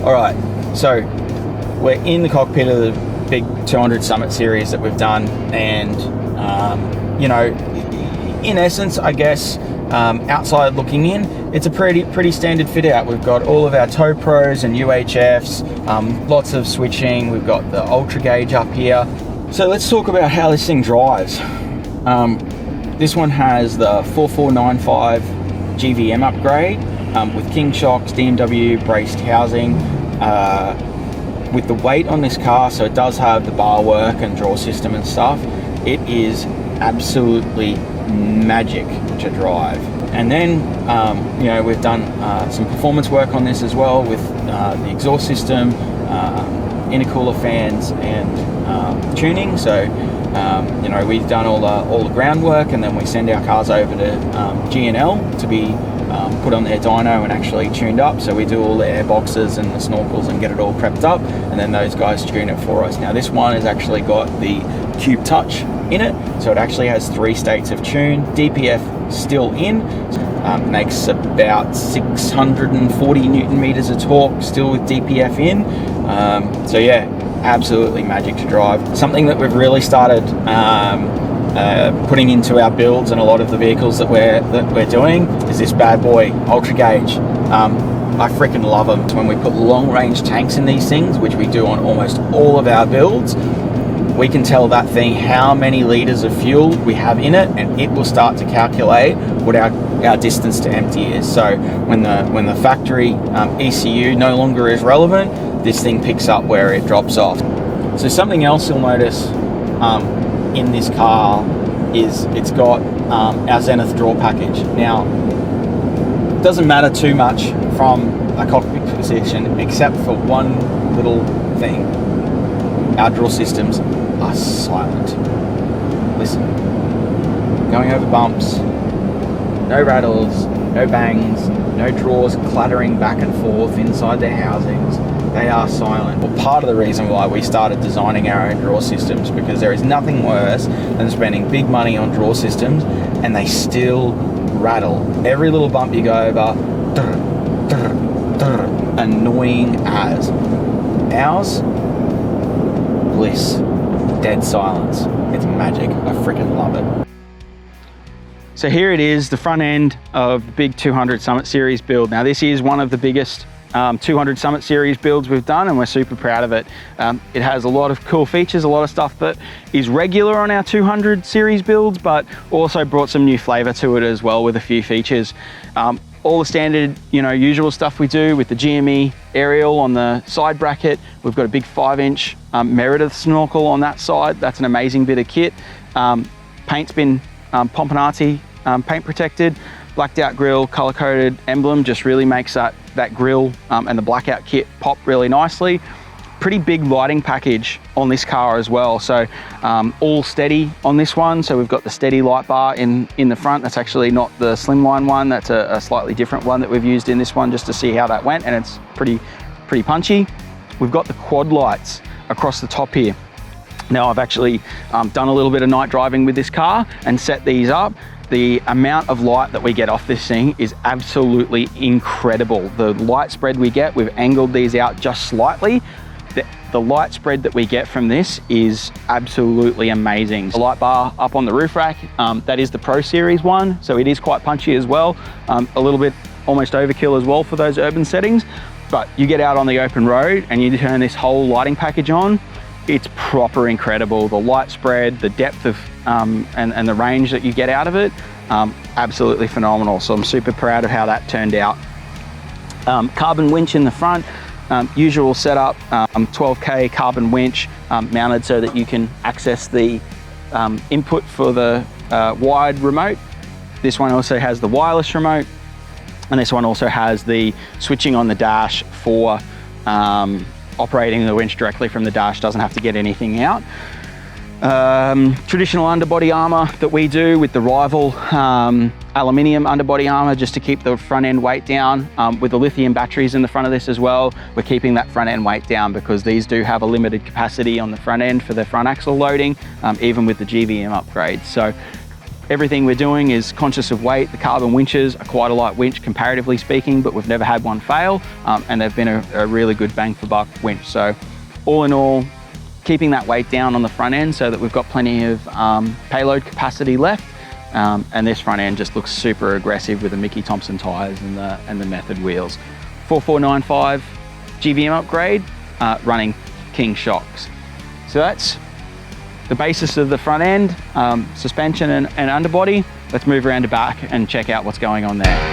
All right, so we're in the cockpit of the big 200 Summit series that we've done, and you know, in essence, I guess, outside looking in, it's a pretty standard fit out. We've got all of our tow pros and UHFs, lots of switching. We've got the ultra gauge up here. So let's talk about how this thing drives. This one has the 4495 GVM upgrade with King shocks, DMW braced housing. With the weight on this car, so it does have the bar work and draw system and stuff, it is absolutely magic to drive. And then you know, we've done some performance work on this as well with the exhaust system, intercooler fans, and tuning. So you know, we've done all the groundwork, and then we send our cars over to G&L to be put on their dyno and actually tuned up. So we do all the air boxes and the snorkels and get it all prepped up, and then those guys tune it for us. Now this one has actually got the Cube Touch in it, so it actually has 3 states of tune. DPF still in, makes about 640 Newton meters of torque still with DPF in. So yeah, absolutely magic to drive. Something that we've really started putting into our builds and a lot of the vehicles that we're doing is this bad boy ultra gauge. I freaking love them. When we put long range tanks in these things, which we do on almost all of our builds, we can tell that thing how many liters of fuel we have in it, and it will start to calculate what our distance to empty is. So when the factory ECU no longer is relevant, this thing picks up where it drops off. So something else you'll notice in this car is it's got our Zenith draw package. Now, it doesn't matter too much from a cockpit position except for one little thing. Our draw systems are silent. Listen, going over bumps, no rattles, no bangs, no drawers clattering back and forth inside their housings. They are silent. Well, part of the reason why we started designing our own draw systems, because there is nothing worse than spending big money on draw systems and they still rattle. Every little bump you go over, annoying as. Ours, bliss, dead silence. It's magic. I freaking love it. So here it is, the front end of the big 200 Summit Series build. Now this is one of the biggest 200 Summit Series builds we've done, and we're super proud of it. It has a lot of cool features, a lot of stuff that is regular on our 200 Series builds, but also brought some new flavor to it as well with a few features. All the standard, you know, usual stuff we do with the GME aerial on the side bracket. We've got a big 5-inch Meredith snorkel on that side. That's an amazing bit of kit. Paint's been Pompanati paint protected. Blacked out grille, color coded emblem just really makes that grille and the blackout kit pop really nicely. Pretty big lighting package on this car as well. So all steady on this one. So we've got the steady light bar in the front. That's actually not the slimline one. That's a slightly different one that we've used in this one just to see how that went, and it's pretty punchy. We've got the quad lights across the top here. Now I've actually done a little bit of night driving with this car and set these up. The amount of light that we get off this thing is absolutely incredible. The light spread we get, we've angled these out just slightly. The light spread that we get from this is absolutely amazing. The light bar up on the roof rack, that is the Pro Series one, so it is quite punchy as well. A little bit almost overkill as well for those urban settings, but you get out on the open road and you turn this whole lighting package on, it's proper incredible. The light spread, the depth of and the range that you get out of it, absolutely phenomenal. So I'm super proud of how that turned out. Carbon winch in the front, usual setup, 12K carbon winch mounted so that you can access the input for the wired remote. This one also has the wireless remote, and this one also has the switching on the dash for operating the winch directly from the dash, doesn't have to get anything out. Traditional underbody armor that we do with the Rival aluminium underbody armor just to keep the front end weight down. With the lithium batteries in the front of this as well, we're keeping that front end weight down because these do have a limited capacity on the front end for their front axle loading, even with the GVM upgrades. So Everything we're doing is conscious of weight. The carbon winches are quite a light winch comparatively speaking, but we've never had one fail, and they've been a really good bang for buck winch. So all in all, keeping that weight down on the front end so that we've got plenty of payload capacity left. And this front end just looks super aggressive with the Mickey Thompson tyres and the Method wheels. 4495 GVM upgrade, running King shocks. So that's the basis of the front end, suspension and underbody. Let's move around the back and check out what's going on there.